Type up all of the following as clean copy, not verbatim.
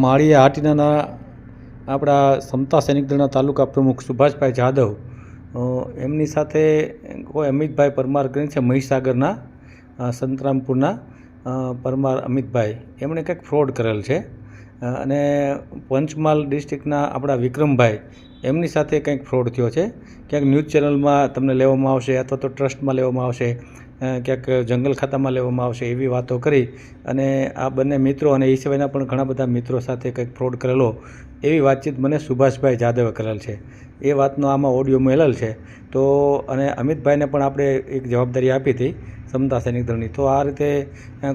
માળિયા હાટીનાના આપણા સમતા સૈનિક દળના તાલુકા પ્રમુખ સુભાષભાઈ જાદવ એમની સાથે કોઈ અમિતભાઈ પરમાર કરીને છે મહીસાગરના સંતરામપુરના પરમાર અમિતભાઈ એમણે કંઈક ફ્રોડ કરેલ છે અને પંચમહાલ ડિસ્ટ્રિક્ટના આપણા વિક્રમભાઈ એમની સાથે કંઈક ફ્રોડ થયો છે. ક્યાંક ન્યૂઝ ચેનલમાં તમને લેવામાં આવશે અથવા તો ટ્રસ્ટમાં લેવામાં આવશે, ક્યાંક જંગલ ખાતામાં લેવામાં આવશે એવી વાતો કરી અને આ બંને મિત્રો અને એ સિવાયના પણ ઘણા બધા મિત્રો સાથે કંઈક ફ્રોડ કરેલો એવી વાતચીત મને સુભાષભાઈ જાદવે કરેલ છે. એ વાતનો આમાં ઓડિયો મેલેલ છે. તો અને અમિતભાઈને પણ આપણે એક જવાબદારી આપી હતી સમતા સૈનિક દળની. તો આ રીતે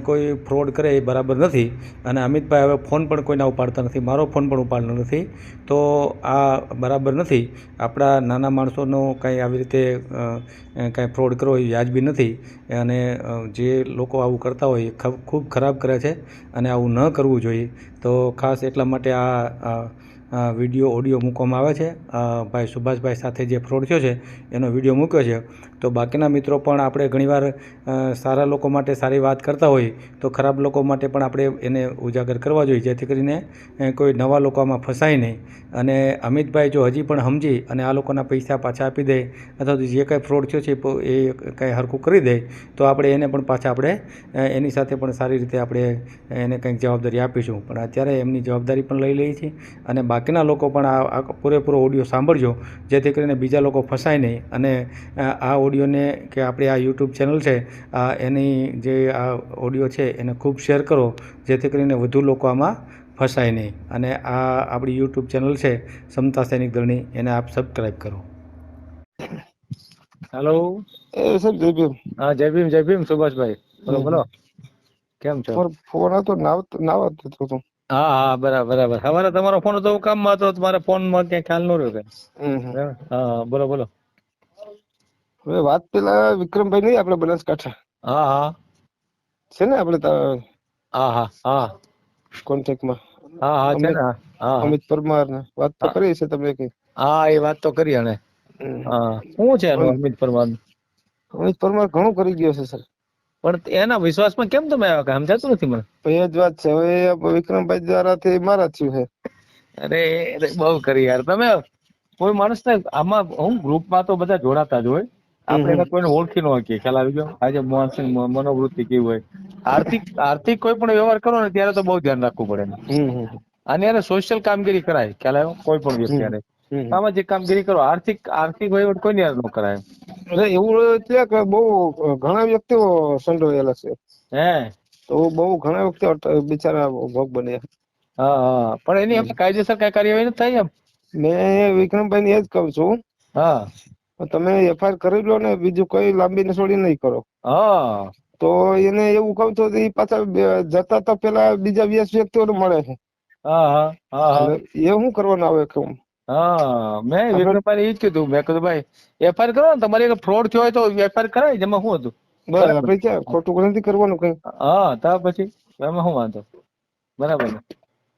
કોઈ ફ્રોડ કરે એ બરાબર નથી અને અમિતભાઈ હવે ફોન પણ કોઈના ઉપાડતા નથી, મારો ફોન પણ ઉપાડતો નથી. તો આ બરાબર નથી. આપણા નાના માણસોનો કાંઈ આવી રીતે કાંઈ ફ્રોડ કરવો એ વ્યાજબી નથી અને જે લોકો આવું કરતા હોય એ ખૂબ ખરાબ કરે છે અને આવું ન કરવું જોઈએ. તો ખાસ એટલા માટે આ વિડીયો ઓડિયો મૂકવામાં આવે છે. ભાઈ સુભાષભાઈ સાથે જે ફ્રોડ થયો છે એનો વિડીયો મૂક્યો છે. તો બાકીના મિત્રો પણ આપણે ઘણીવાર સારા લોકો માટે સારી વાત કરતા હોઈએ તો ખરાબ લોકો માટે પણ આપણે એને ઉજાગર કરવા જોઈએ, જેથી કરીને કોઈ નવા લોકો આમાં ફસાય નહીં. અને અમિતભાઈ જો હજી પણ સમજી અને આ લોકોના પૈસા પાછા આપી દે અથવા તો જે કાંઈ ફ્રોડ થયો છે એ કાંઈ હરખું કરી દે તો આપણે એને પણ પાછા આપણે એની સાથે પણ સારી રીતે આપણે એને કંઈક જવાબદારી આપીશું. પણ અત્યારે એમની જવાબદારી પણ લઈ લઈએ છીએ અને બાકીના લોકો પણ આ પૂરેપૂરો ઓડિયો સાંભળજો, જેથી કરીને બીજા લોકો ફસાય નહીં. અને આ ઓડિયોને કે આપણે આ યુટ્યુબ ચેનલ છે એની જે આ ઓડિયો છે એને ખૂબ શેર કરો, જેથી કરીને વધુ લોકો આમાં ફસાય નહીં. અને આ આપણી યુટ્યુબ ચેનલ છે સમતા સૈનિક દળની, એને આપ સબસ્ક્રાઈબ કરો. હેલો સર જય ભીમ. હા જય ભીમ, જય ભીમ સુભાષભાઈ. બોલો બોલો, કેમ છો? ફોન હતો નાવા હતો. હા હા બરાબર બરાબર. સવારે તમારો ફોન હતો, કામમાં હતો, તમારા ફોનમાં ક્યાંય ખ્યાલ ન રહ્યો કે. હા બોલો બોલો. હવે વાત પેલા વિક્રમભાઈ નહીં આપણે બનાસકાંઠા હા હા છે ને આપણે હા હા હા કોન્ટેક્ટમાં હા હા છે ને. હા અમિત પરમાર ને વાત તો કરી છે તમે કઈ? હા એ વાત તો કરી અને હા શું છે એનું અમિત પરમાર? અમિત પરમાર ઘણું કરી ગયો છે સર, પણ એના વિશ્વાસમાં કેમ તમે આવ્યા સમજાતું નથી મને. એ જ વાત છે. હવે વિક્રમભાઈ દ્વારાથી મારા થયું છે. અરે બહુ કરી યાર તમે. કોઈ માણસ ને આમાં હું ગ્રુપમાં તો બધા જોડાતા જ હોય, આપણે એને કોઈને ઓળખી ન શકીએ. ખ્યાલ આવી ગયો? આજે માણસની મનોવૃત્તિ કેવી હોય. આર્થિક કોઈ પણ વ્યવહાર કરો ને ત્યારે તો બહુ ધ્યાન રાખવું પડે. અને એને સોશિયલ કામગીરી કરાય, ખ્યાલ આવ્યો? કોઈ પણ વ્યક્તિ હારે સામાજિક કામગીરી કરો. આર્થિક વહીવટ કોઈની હારે ન કરાય. અરે એવું એટલે કે બહુ ઘણા વ્યક્તિઓ સંડોવાયેલા છે. હે તો બહુ ઘણા વ્યક્તિ બિચારા ભોગ બન્યા. હા હા પણ એની એમ કાયદેસર કઈ કાર્યવાહી નથી થાય એમ? મેં વિક્રમભાઈ ને એ જ કહું છું, હા તમે એફઆઈઆર કરી લો ને, બીજું કોઈ લાંબી નસોડી નહીં કરો. હા તો એને એવું કહું તો એ પાછા જતા તો પેલા બીજા 20 વ્યક્તિઓને મળે છે. હા હા હા હા એ શું કરવાનું આવે કે હા મેં વિક્રમભાઈ એ જ કીધું. મેં કીધું ભાઈ એફઆઈઆર કરો ને, તમારી ફ્રોડ થયો હોય તો એફઆઈઆર કરાય. જેમાં શું હતું? બસ આપડે ક્યાં ખોટું નથી કરવાનું કઈ. હા તો પછી એમાં શું વાંધો? બરાબર ને?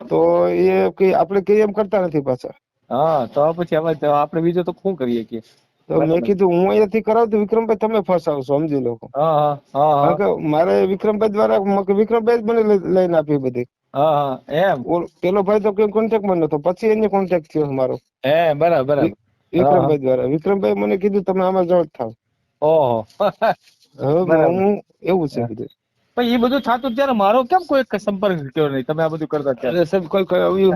તો એ કઈ આપણે કઈ એમ કરતા નથી પાછા. હા તો પછી હવે આપણે બીજું તો શું કરીએ કે? તો મેં કીધું હું અહીંયાથી કરાવું તો વિક્રમભાઈ તમે ફસાવશો, સમજી લો. હા હા હા કારણ કે મારે વિક્રમભાઈ દ્વારા વિક્રમભાઈ જ મને લઈને આપી બધી. હા હા એમ પેલો ભાઈ તો કઈ કોન્ટેક્ટમાં નતો, પછી એને કોન્ટેક્ટ થયો મારો. હે બરાબર બરાબર. વિક્રમભાઈ દ્વારા વિક્રમભાઈ મને કીધું તમે આમાં જોઈન્ટ થાવ. ઓહો હવે બરાબર. હું એવું છે બધું. પણ એ બધું થતું ત્યારે મારો કેમ કોઈ સંપર્ક કર્યો નહીં? તમે આ બધું કરતા ત્યારે. અરે સાહેબ કોઈ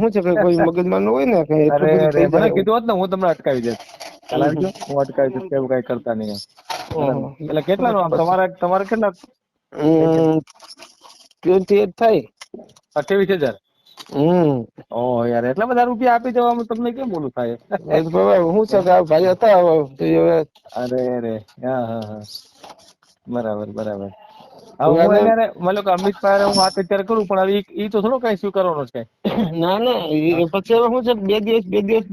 શું છે કે કોઈ મગજમાં ન હોય ને કે એટલું બધું થઈ મને જાય. કીધું હોત ને હું તમને અટકાવી દેત. ખ્યાલ આવી ગયો? હું અટકાવી દઈશ કે એવું કઈ કરતા નહીં. બરાબર. એટલે કેટલાનું આમ તમારે કેટલા? 28 થાય. 28,000. ઓહ યાર, એટલા બધા રૂપિયા આપી દેવામાં તમને કેમ બોલું થાય? શું છે કે આ ભાઈ હતા. અરે હા હા હા બરાબર બરાબર. હવે હું એને મને અમિતભાઈ હું વાત અત્યારે કરું, પણ હવે એ તો થોડો કઈ સ્વીકારવાનો છે. ના ના પછી હવે શું છે, બે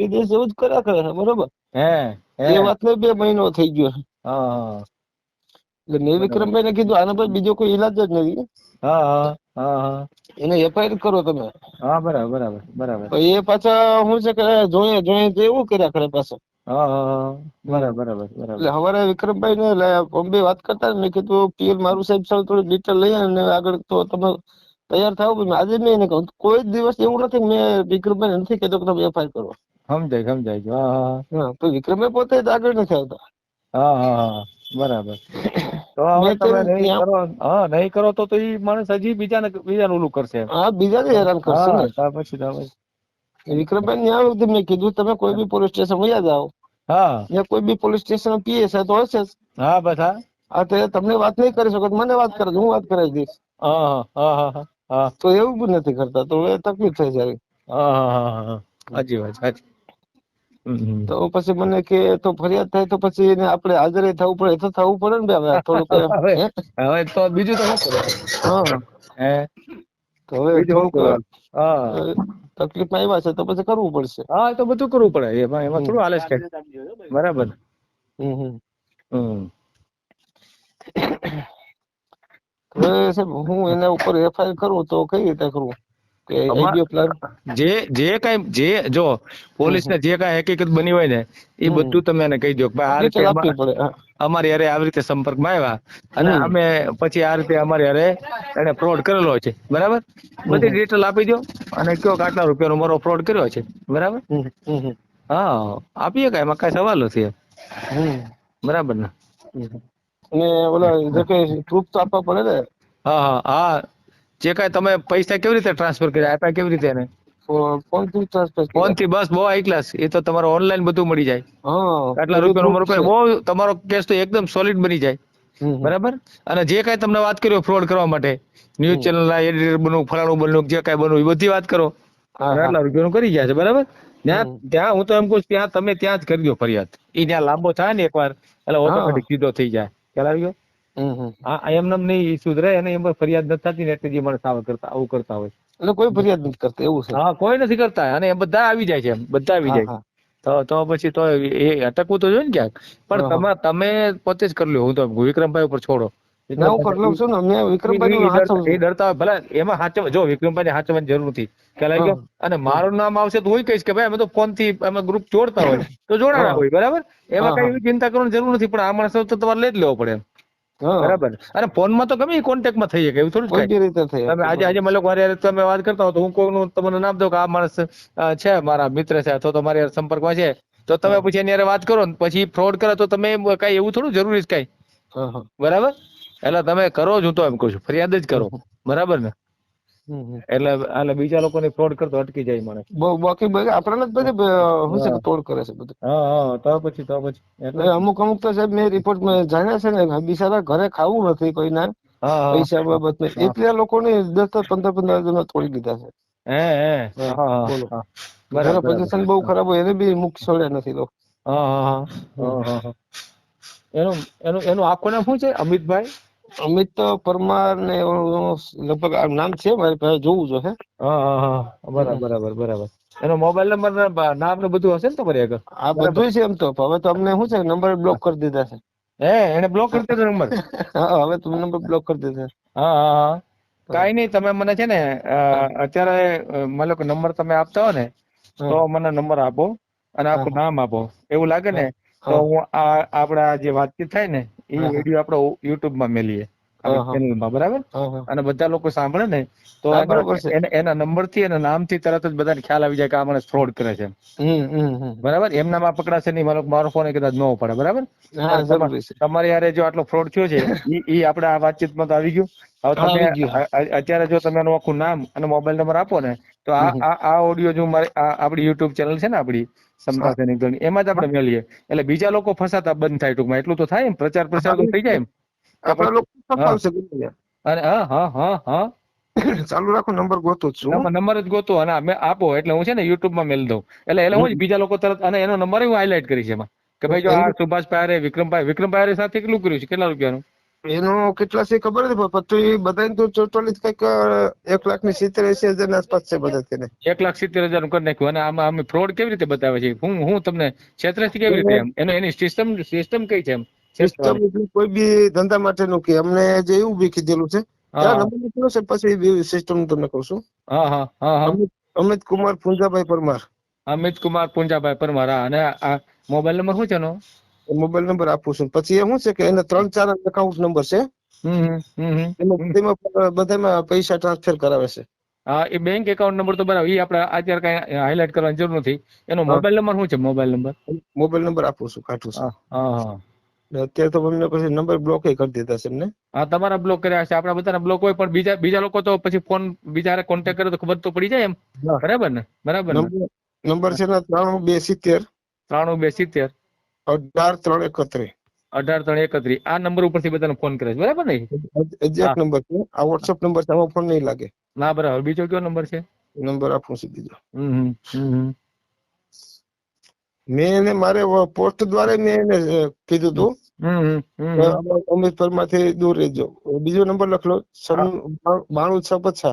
દિવસ એવું જ કર્યા કરે છે. બરોબર. હે હે એ વાત ને 2 મહિનો થઈ ગયો. હા એટલે મેં બરાબર. વિક્રમભાઈ ને કીધું આના પછી બીજો કોઈ ઈલાજ જ નથી. હા હા હા હા એને એફઆઈઆર કરો તમે. હા બરાબર બરાબર બરાબર. એ પાછા શું છે કે જોઈએ એવું કર્યા કરે પાછા. હા હા બરાબર બરાબર બરાબર. એટલે હવારે વિક્રમભાઈ ને બોમ્બે વાત કરતા મેં કીધું પીએલ મારું સાહેબ થોડી ડિટેલ લઈએ ને આગળ તો તૈયાર થાવ પણ આજે મેં એને કહું કોઈ જ દિવસ એવું નથી કે મેં વિક્રમભાઈ નથી કહેતો કે તમે એફઆઈઆર કરો. સમજાય ગયું. હા હા તો વિક્રમભાઈ પોતે જ આગળ નથી આવતા. હા હા હા બરાબર. તો હવે મેં તમે તેને નહીં ત્યાં કરો, હા નહીં કરો તો ઈ માણસ હજી બીજાને ઓલું કરશે. હા બીજાને હેરાન કરશે ને. હા ત્યાર પછી વિક્રમભાઈ ત્યાં સુધી મેં કીધું તમે કોઈ બી પોલીસ સ્ટેશન વયા જાઓ. હા ને કોઈ બી પોલીસ સ્ટેશન પીએસઆઈ તો હશે જ. હા બસ હા આ તો તમને વાત નહીં કરી શકો તો મને વાત કરે હું વાત કરાવી દઈશ. હા હા હા હા હા તો એવું બી નથી કરતા તો એ તકલીફ થઈ જાય. હા સાચી વાત સાચી. તો પછી મને કે તો ફરિયાદ થાય તો પછી એને આપણે હાજર થવું પડે તો થવું પડે ને હવે થોડુંક હવે હે? હવે તો બીજું તો શું કરે. હા હે તો હવે બીજું શું થોડુંક કરવાનું. હા તકલીફમાં આવ્યા છે તો પછી કરવું પડશે. હા એ તો બધું કરવું પડે એમાં થોડું હાલે છે બરાબર. હમ. હમ હવે સાહેબ હું એના ઉપર એફઆઈઆર કરું તો કઈ રીતે કરું કે આઈડિયો પ્લાન. જે કઈ જો પોલીસ ને જે કઈ હકીકત બની હોય ને એ બધું તમે એને કહી દો કે ભાઈ આ રીતે ડિટેલ આપવી પડે. હા. અમારી યારે આવી રીતે સંપર્કમાં આવ્યા અને હમ અમે પછી આ રીતે અમારી યારે એને ફ્રોડ કરેલો છે બરાબર. બધી હમ ડિટેલ આપી દો અને કયો કે આટલા રૂપિયાનો મારો ફ્રોડ કર્યો છે બરાબર. હમ હા આપીએ કઈ એમાં કઈ સવાલ નથી એમ. હમ બરાબર ને. અને ઓલા જે કઈ પ્રૂફ તો આપવા પડે ને. હા જે કઈ તમે પૈસા કેવી રીતે ટ્રાન્સફર કર્યા આપ્યા કેવી રીતે એને. ફોનથી ટ્રાન્સફર ફોન કર્યા થી હતા. બસ બહુ હાઈ ક્લાસ એ તો તમારે ઓનલાઈન બધું મળી જાય. હા આટલા એ રૂપિયાનો પ્રૂફ મારો છે. બહુ તમારો કેસ તો એકદમ સોલિડ બની જાય. હમ બરાબર અને જે કઈ તમને વાત કરી ફ્રોડ કરવા માટે ન્યૂઝ હમ ચેનલ ના એડિટર બનવું ફલાણું બનવું જે કઈ બનવું એ બધી વાત કરો. હા અને હા. આટલા રૂપિયાનું કરી ગયા છે બરાબર. હમ ત્યાં હું તો એમ કહું ત્યાં તમે ત્યાં જ કરી દો ફરિયાદ. એ ત્યાં લાંબો થાય ને એકવાર એટલે હા. ઓટોમેટિક સીધો થઈ જાય ખ્યાલ આવી ગયો. હમ. હા એમને નહીં સુધરે અને એમાં ફરિયાદ નથી થતી ને એટલે જે માણસ આવું કરતા હોય. એટલે કોઈ ફરિયાદ નથી કરતા એવું છે. હા કોઈ નથી કરતા અને બધા આવી જાય છે એમ બધા આવી હા જાય. હા તો પછી તો એ અટકવું તો જોઈએ ને ક્યાંક હા હા. પણ તમે પોતે જ કરી લો હું તો વિક્રમભાઈ ઉપર છોડો. ના હું કરી લઉં છું ને મેં વિક્રમભાઈ નું હાચવું એ છું. ડરતા હોય ભલે એમાં સાચવ જો વિક્રમભાઈ ને સાચવવાની જરૂર નથી ખ્યાલ આવી ગયો. હા અને મારું નામ આવશે તો હું કહીશ કે ભાઈ અમે તો ફોન થી અમે ગ્રુપ જોડતા હોય તો જોડાણા હા હોય બરાબર. એમાં હા કઈ હા એવી ચિંતા કરવાની જરૂર નથી પણ આ માણસ તો તમારે લઈ જ લેવો પડે એમ. હા. બરાબર અને ફોનમાં તો ગમે કોન્ટેક્ટમાં થઈ શકે એવું થોડું જ કોઈ કઈ બી રીતે થઈ તમે શકે આજે બરોબર. મારી તમે વાત કરતા હો તો હું કોઈનું તમને નામ દઉં કે આ માણસ છે મારા મિત્ર છે અથવા તો મારી સંપર્કમાં છે. તો તમે હા પછી એની હારે વાત કરો ને પછી ફ્રોડ કરે તો તમે કઈ એવું થોડું જરૂરી છે કઈ. હા. બરાબર એટલે તમે કરો જ હું તો એમ કઉ છું ફરિયાદ જ કરો બરાબર ને. હમ. એટલે બીજા લોકોને ફ્રોડ કરતો અટકી જાય માણસ. બાકી આપડે જ બધી શું છે કે તોડ કરે છે બધું. હા તો પછી એટલે અમુક તો સાહેબ મેં રિપોર્ટ જાણ્યા છે ને બિચારા ઘરે ખાવું નથી કોઈના. હા પૈસા બાબત એટલા લોકોને 10-15 જણા તોડી દીધા છે. બોલો બરાબર જેના બરાબર પોઝિશન બહુ ખરાબ હોય એને બી મુખ છોડ્યા નથી લોકો. હા. એનું આખું નામ શું છે અમિતભાઈ. અમિત પરમાર ને લગભગ આ નામ છે મારે પાસે જોવું જોશે. હા બરાબર. એનો મોબાઈલ નંબર નામ ને બધું હશે ને તમારી આગળ. આ બરાબર બધું છે એમ તો હવે તો અમને શું છે નંબર બ્લોક કરી દીધા છે. એને બ્લોક કરી દીધો નંબર. હા હવે તમે નંબર બ્લોક કરી દીધા. હા. કઈ નઈ તમે મને છે ને હા અત્યારે માનો કે નંબર તમે આપતા હો ને તો હા મને નંબર આપો અને હા આખું નામ આપો એવું લાગે ને હા તો હા હું આપડા જે વાતચીત થાય ને એ હા વિડીયો આપડે યુટ્યુબમાં મેલીએ હા આપડી હા ચેનલમાં બરાબર હા હા અને બધા લોકો સાંભળે ને તો હા બરોબર છે એના નંબર થી એના નામ થી તરત જ બધાને ખ્યાલ આવી જાય કે આ માણસ ફ્રોડ કરે છે. હમ. બરાબર એમનામાં પકડાશે નહીં મારો ફોન કદાચ ન પડે બરાબર હા પણ જરૂરી છે તમારે યારે જો આટલો ફ્રોડ થયો છે ઈ આપડે આ વાતચીતમાં તો આવી ગયું. હવે હા તમે આવી ગયું હા અત્યારે જો તમે એનું આખું નામ અને મોબાઈલ નંબર આપો ને તો આ ઓડિયો જો મારે આપડી યુટ્યુબ ચેનલ છે ને આપડી ક્ષમતા હા સૈનિક એમાં જ આપડે મેલીએ એટલે બીજા લોકો ફસાતા બંધ થાય ટૂંકમાં એટલું તો થાય એમ પ્રચાર પ્રસાર તો થઈ જાય એમ તો આપડા પછી લોકો સફાવશે અને હા. ચાલુ રાખો નંબર ગોતું જ છું. નંબર જ ગોતો અને અમે આપો એટલે હું છે ને યુટ્યુબમાં મેલ દઉં એટલે હું બીજા લોકો તરત અને એનો નંબર હું હાઇલાઇટ કરીશ એમાં કે ભાઈ જો આ સુભાષભાઈ વિક્રમભાઈ સાથે કેટલું કર્યું છે કેટલા રૂપિયાનું એનો કેટલા છે ખબર નથી પછી બધાને તો 44 કઈક 1,70,80,000 ની આસપાસ છે બધા તેને 1,70,000 નું કરી નાખ્યું અને આમાં અમે ફ્રોડ કેવી રીતે બતાવે છે હું તમને છેતરાથી કેવી રીતે એમ એની સિસ્ટમ કઈ છે એમ સિસ્ટમ છેતરવાની કોઈ બી ધંધા માટેનું કે અમને જે એવું બી કીધેલું છે હા નંબર લખેલો છે પછી સિસ્ટમ તમને કહું છું હા અમિત કુમાર પુંજાભાઈ પરમાર અમિત કુમાર પુંજાભાઈ પરમાર અને આ મોબાઈલ નંબર શું છે એનો મોબાઈલ નંબર આપું છું પછી એ શું છે કે એને 3-4 એકાઉન્ટ નંબર છે તેમાં બધામાં પૈસા ટ્રાન્સફર કરાવે છે. હા, એ બેંક એકાઉન્ટ નંબર તો બરાબર, એ આપણે અત્યારે કઈ હાઇલાઇટ કરવાની જરૂર નથી. એનો હા. મોબાઈલ નંબર શું છે? Mobile number? મોબાઈલ નંબર આપું છું, કાઢું છું. હા હા ને અત્યારે તો મને પછી નંબર બ્લોક કરી દીધા છે એમને. હા, તમારા બ્લોક કર્યા છે, આપણા બધાના બ્લોક હોય, પણ બીજા લોકો તો પછી ફોન બીજા કોન્ટેક્ટ કરે તો ખબર તો પડી જાય એમ. હા. બરાબર ને? બરાબર ને? નંબર છે ને 9270 9270 18 331. 18 331. આ નંબર ઉપરથી બધાને ફોન કરે છે, બરાબર ને? એક્ઝેક્ટ નંબર છે. આ વોટ્સઅપ નંબર છે, આમાં ફોન નહીં લાગે. ના, બરાબર. બીજો કયો નંબર છે? નંબર આપું છું બીજો. હમ હમ મેં એને મારે પોસ્ટ દ્વારા મેં એને કીધું હતું કે અમૃતસર માંથી દૂર રહેજો. બીજો નંબર લખ લો, 92650.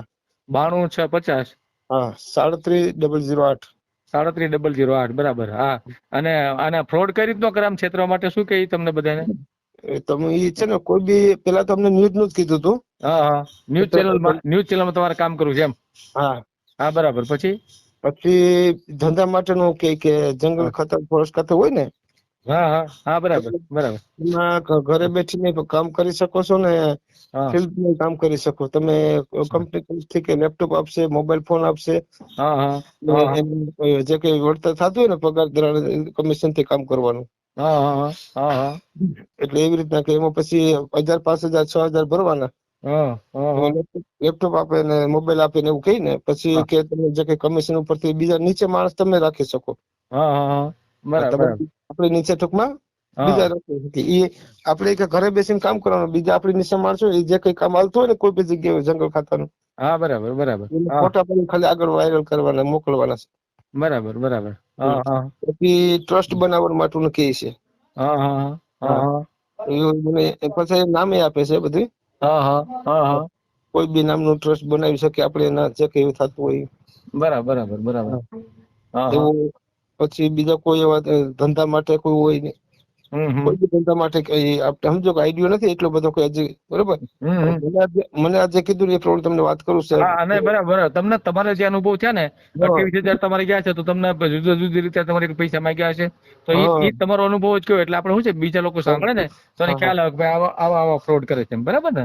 92650. હા, 37008. 37008. બરાબર. હા, અને આના ફ્રોડ કઈ રીતનો કરે, આમ છેતરવા માટે શું કહે તમને બધાને? તમે ઈ છે ને કોઈ બી પેલા તો અમને ન્યૂઝ નું જ કીધું હતું. હા હા, ન્યૂઝ ચેનલમાં તમારે કામ કરવું છે એમ? હા હા, બરાબર. પછી ધંધા માટેનું કે જંગલ ખાતા, ફોરેસ્ટ ખાતું હોય ને, હા હા હા, બરાબર બરાબર. એમાં ઘરે બેઠીને કામ કરી શકો છો ને, હા ફિલ્ડમાં કામ કરી શકો. તમે કંપની કે લેપટોપ આપશે, મોબાઈલ ફોન આપશે, હા હા ને હા એનું જે કઈ વળતર થતું હોય ને, પગાર ધોરણ કમિશન થી કામ કરવાનું. હા હા હા હા એટલે એવી રીતના કે એમાં પછી 1000, 5000, 6000 ભરવાના. હા હા લેપટોપ આપે ને મોબાઈલ આપે ને એવું કહી ને પછી કે તમે જે કઈ કમિશન ઉપરથી બીજા નીચે માણસ તમે રાખી શકો. હા હા, બરાબર. આપણી નીચે ટૂંકમાં હા બીજા રાખી શકીએ. એ આપણે ઘરે બેસીને કામ કરવાનું, બીજા આપણી નીચે માણસો એ જે કઈ કામ આવતું હોય ને કોઈ બી જગ્યાએ જંગલ ખાતાનું, હા, બરાબર બરાબર. હા, ફોટા પણ ખાલી આગળ વાયરલ કરવાના, મોકલવાના છે. બરાબર બરાબર. હા હા પછી ટ્રસ્ટ બનાવવા માટેનું કહે છે. હા હા હા હા એવું મને પછી નામે આપે છે બધી. હા હા હા હા, કોઈ બી નામનું ટ્રસ્ટ બનાવી શકે આપણે, એના જે કઈ થતું હોય. બરાબર બરાબર બરાબર. હા હા એવું પછી બીજા કોઈ એવા ધંધા માટે કોઈ હોય ને, કોઈ બી ધંધા માટે આપણે સમજો કે આઈડિયો નથી એટલો બધો કોઈ હજી, બરોબર. મને આજે કીધું એ પ્રમાણે તમને વાત કરું સાહેબ. હા, અને બરાબર. તમને તમારે જે અનુભવ છે ને, 28,000 તમારે ગયા છે, તો તમને જુદી જુદી રીતે તમારે પૈસા માંગ્યા હશે, તો હા એ તમારો અનુભવ જ કયો. એટલે આપણે શું છે, બીજા લોકો સાંભળે ને તો એને હા હા ખ્યાલ આવે કે ભાઈ આવા ફ્રોડ કરે છે, બરાબર ને?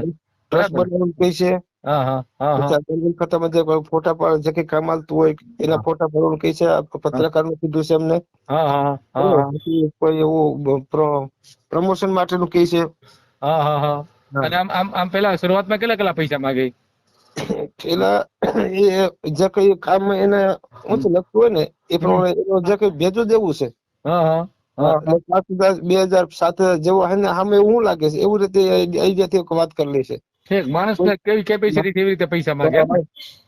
ટ્રસ્ટ બરાબર. બનાવવાનું કહે છે. હા હા હા હા પછી ખાતામાં જે ફોટા પાડ જે કઈ કામ આવતું હોય એના ફોટા ભરવાનું કહે છે. પત્રકાર નું કીધું છે એમને. હા હા હા હા પછી કોઈ એવું પ્રમોશન માટેનું કહે છે. હા હા હા. અને આમ પેલા શરૂઆતમાં કેટલા પૈસા માંગે? પેલા એ જે કઈ કામ એને ઊંચું લખતું હોય ને એ પ્રમાણે એનું જે કઈ ભેજું દેવું છે. હા હા હા, હા એટલે 5000, 2000, 7000 જેવો હે ને સામે એવું લાગે છે, એવું રીતે આઈડિયાથી વાત કરી લે છે. ઠીક. માણસને કેવી કેપેસિટી કેવી રીતે પૈસા માંગે એમ ને?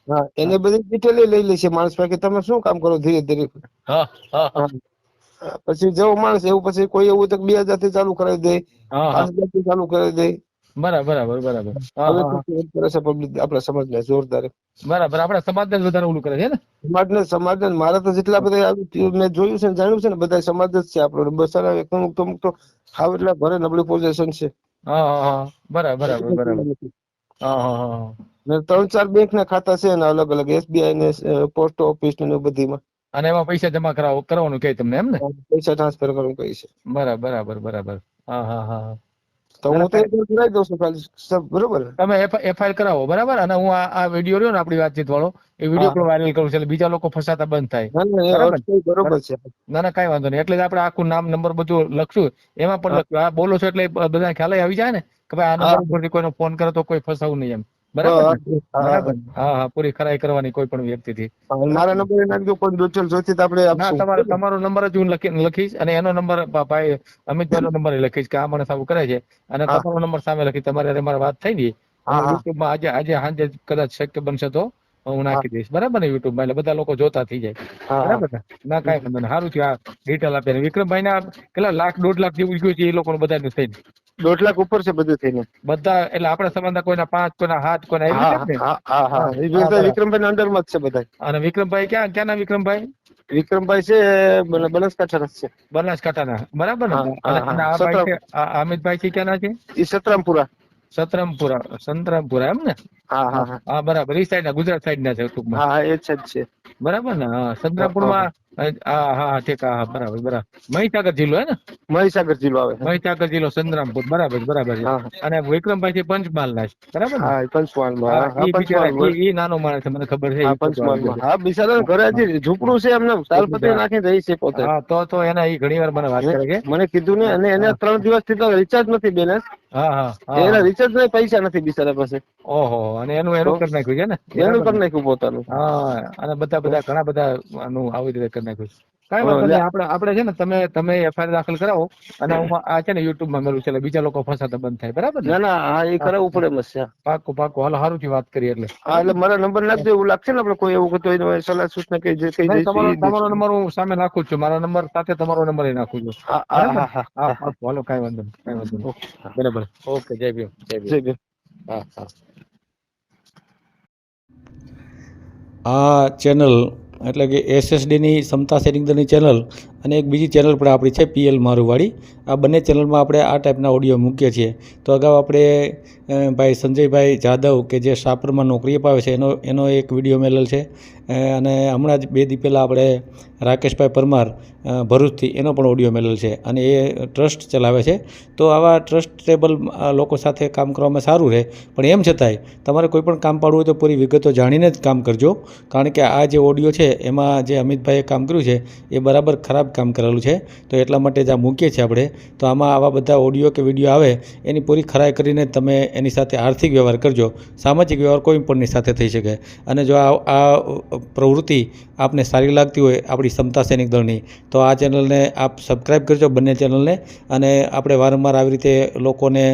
હા, એને બધી ડિટેલ લઈ લે છે માણસ પાસે, તમે શું કામ કરો ધીરે ધીરે. હા હા હા પછી જેવો માણસ એવું, પછી કોઈ એવું તો 2000 થી ચાલુ કરાવી દે, હા હા, 5000 થી ચાલુ કરાવી દે. બરાબર બરાબર. હા હવે હા તો હા, કરે છે પબ્લિક, આપણા સમાજને જોરદાર. બરાબર. આપણા સમાજને જ વધારે ઓલું કરે છે ને? સમાજ મારા તો જેટલા બધા મેં જોયું છે ને જાણ્યું છે ને, બધા સમાજ જ છે આપણો. બસ અમુક તો હાવ એટલે ઘરે નબળી પોઝિશન છે. હા હા હા, બરાબર બરાબર. હા હા હા. 3-4 બેંક ના ખાતા છે એના અલગ અલગ, SBI ને, પોસ્ટ ઓફિસ ને બધીમાં. અને એમાં પૈસા જમા કરવાનું કહે તમને એમ ને? પૈસા ટ્રાન્સફર કરવાનું કહે છે. બરાબર. હા હા હા. તો ના હું ના, તો એક વાર કરાવી દઉં છું ખાલી, બરોબર. તમે FIR કરાવો, બરાબર. અને હું આ વિડીયો રહ્યો ને આપણી વાતચીત વાળો, એ વિડીયો હા પણ વાયરલ કરું છું, એટલે બીજા લોકો ફસાતા બંધ થાય, ના ના, એ બરાબર. અક્ષય બરોબર છે. ના ના, કઈ વાંધો નહીં. એટલે જ આપણે આખું નામ નંબર બધું લખશું, એમાં પણ હા લખ્યું. આ બોલો છો એટલે બધા ખ્યાલ આવી જાય ને કે ભાઈ આ હા નંબર ઉપરથી કોઈનો ફોન કરે તો કોઈ ફસાવું નહીં એમ, બરાબર હા ને? બરાબર. હા હા, પૂરી ખરાઈ કરવાની કોઈ પણ વ્યક્તિથી. મારા નંબર નાખજો, કોઈ ડિટેલ જોઈતી તો આપણે ના, આપશું. તમારો નંબર જ હું લખીશ, અને એનો નંબર ભાઈ અમિતભાઈ નો નંબર લખીશ કે આ માણસ આવું કરે છે, અને હા તમારો નંબર સામે લખી. તમારે મારી વાત થઈ ગઈ. હા હું હા યુટ્યુબમાં આજે સાંજે કદાચ શક્ય બનશે તો હું હા નાખી દઈશ, બરાબર ને? યુટ્યુબમાં, એટલે બધા લોકો જોતા થઈ જાય, હા હા બરાબર ને? ના, કઈ વાંધો નહીં. સારું થયું આ ડિટેલ આપી. વિક્રમભાઈ ના કેટલા લાખ, 1.5 લાખ જેવું ગયું છે એ લોકો બધા થઈને? 1.5 લાખ ઉપર છે બધું થઈને. બધા એટલે આપણા સંબંધના કોઈના 5, કોઈના 7, કોઈના એવી હા રીતે જ ને? હા હા હા, એ હા, બરાબર. વિક્રમભાઈ ના અંડર માં જ છે બધા. અને વિક્રમભાઈ ક્યાંના વિક્રમભાઈ? વિક્રમભાઈ છે બનાસકાંઠા ના છે. બનાસકાંઠાના, બરાબર ને? હા અને હા હા આ ભાઈ છે, અમિતભાઈ છે, ક્યાંના છે? એ સતરામપુરા. સંતરામપુરા એમ ને? હા હા હા હા, બરાબર. એ સાઈડ ના, ગુજરાત સાઈડ ના છે ટૂંકમાં. હા, એ છે જ છે. બરાબર ને? હા, સંતરામપુરમાં હા હા ઠીક, હા બરાબર બરાબર. મહીસાગર જિલ્લો હે ને? મહીસાગર જિલ્લો આવે. મહીસાગર જિલ્લો સંતરામપુર, બરાબર બરાબર છે. હા અને વિક્રમભાઈ છે પંચમહાલના છે, બરાબર ને? હા પંચમહાલમાં. હા, હા ઈ બિચારા પંચમહાલ. ઈ નાનો માણસ છે, મને ખબર છે. હા ઈ ફોટો આવી ગયો પંચમહાલમાં. છે. હા બિચારા ઘરે હજી ઝૂંપડું છે એમને તાલપત્રી હા નાખીને રહી છે પોતે. હા, તો એના ઈ ઘણી વાર મને વાત કરે છે. મને કીધું ને, અને એને હા 3 દિવસથી તો રિચાર્જ નથી બેલેન્સ. હા હા હા એના હા. રિચાર્જ ના પૈસા નથી બિચારા પાસે. ઓહો, અને એનું તો કરી નાખ્યું છે ને? એનું બરાબર ને? કરી નાખ્યું પોતાનું. હા, અને બધા ઘણા બધા આનું આવી રીતે કરી નાખ્યું છે. કાંઈ વાંધો એટલે નહીં, આપણે છે ને તમે FIR દાખલ કરાવો, અને હું આ છે ને YouTube માં મેળવું છે, એટલે બીજા લોકો ફસાતા બંધ થાય, બરાબર ને? ના ના, હા એ હા, કરાવવું પડે એમ છે. પાક્કું પાક્કું. હાલો, સારું થી વાત કરી એટલે. હા એટલે મારા નંબર નાખજો, એવું લાગશે ને આપણે કોઈ એવું કરતો હોય તો સલાહ સૂચના કે જે કહી નહીં, દઈશું એ તમારો દઈશું. નંબર હું સામે નાખું જ છું. મારા નંબર સાથે તમારો નંબર એ નાખું છું, હા હા બરાબર? હા હા હા, હા. પાક્કું. હાલો, કાંઈ વાંધો નહીં, કાંઈ વાંધો નહીં. ઓકે. બરાબર. ઓકે, જય ભીમ, જય ભીમ. જય ભીમ. હા હા. આ ચેનલ એટલે કે SSDની સમતા સૈનિક દળની ચેનલ અને એક બીજી ચેનલ પણ આપણી છે PL મારુવાડી. આ બંને ચેનલમાં આપણે આ ટાઈપના ઓડિયો મૂકીએ છીએ. તો અગાઉ આપણે ભાઈ સંજયભાઈ જાદવ કે જે શાપરમાં નોકરી અપાવે છે એનો એક વિડીયો મેલેલ છે. અને હમણાં જ 2 દી પહેલાં આપણે રાકેશભાઈ પરમાર ભરૂચથી એનો પણ ઓડિયો મેલેલ છે, અને એ ટ્રસ્ટ ચલાવે છે. તો આવા ટ્રસ્ટેબલ લોકો સાથે કામ કરવામાં સારું રહે. પણ એમ છતાંય તમારે કોઈ પણ કામ પાડવું હોય તો પૂરી વિગતો જાણીને જ કામ કરજો. કારણ કે આ જે ઓડિયો છે એમાં જે અમિતભાઈએ કામ કર્યું છે એ બરાબર ખરાબ કામ કરેલું છે. તો એટલા માટે જ આ મૂકીએ છીએ આપણે. તો આમાં આવા બધા ઓડિયો કે વિડીયો આવે એની પૂરી ખરાઈ કરીને તમે એની સાથે આર્થિક વ્યવહાર કરજો. સામાજિક વ્યવહાર કોઈ પણની સાથે થઈ શકે. અને જો આ પ્રવૃત્તિ આપને સારી લાગતી હોય આપણી સમતા સૈનિક દળની, તો આ ચેનલને આપ સબસ્ક્રાઈબ કરજો, બંને ચેનલને. અને આપણે વારંવાર આવી રીતે લોકોને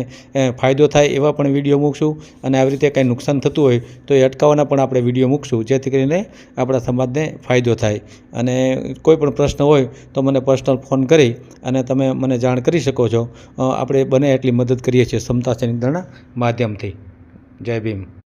ફાયદો થાય એવા પણ વિડીયો મૂકશું. અને આવી રીતે કંઈ નુકસાન થતું હોય તો એ અટકાવવાના પણ આપણે વિડીયો મૂકશું, જેથી કરીને આપણા સમાજને ફાયદો થાય. અને કોઈ પણ પ્રશ્ન હોય તો મને પર્સનલ ફોન કરી અને તમે મને જાણ કરી શકો છો. આપણે બને એટલી મદદ કરીએ છીએ સમતા સૈનિક દળના માધ્યમથી. જય ભીમ.